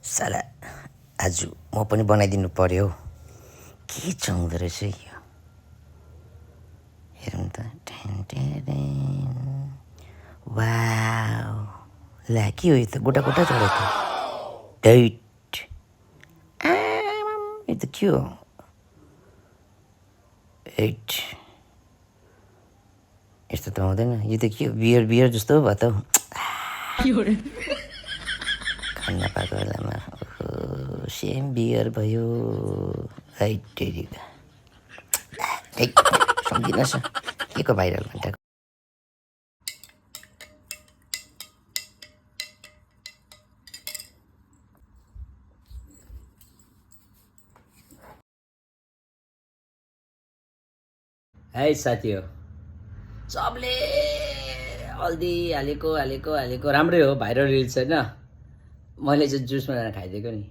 साला आज म पनि बनाइदिनु पर्यो के चाउँदो रहेछ यो हेरौँ त वाउ ला के हो यो त गोटा गोटा चढ्यो त डैट यो त के हो एट यस्तो त आउँदैन यो त के हो बियर बियर जस्तो भयो त खान नपाएको बेलामा सेम बियर भयो सम्झिनुहोस् के को भाइरल घन्टाको है साथी हो सबले हल्दी हालेको राम्रै हो भाइरल रिल्स होइन मैले चाहिँ जुस बनाएर खाइदिएको नि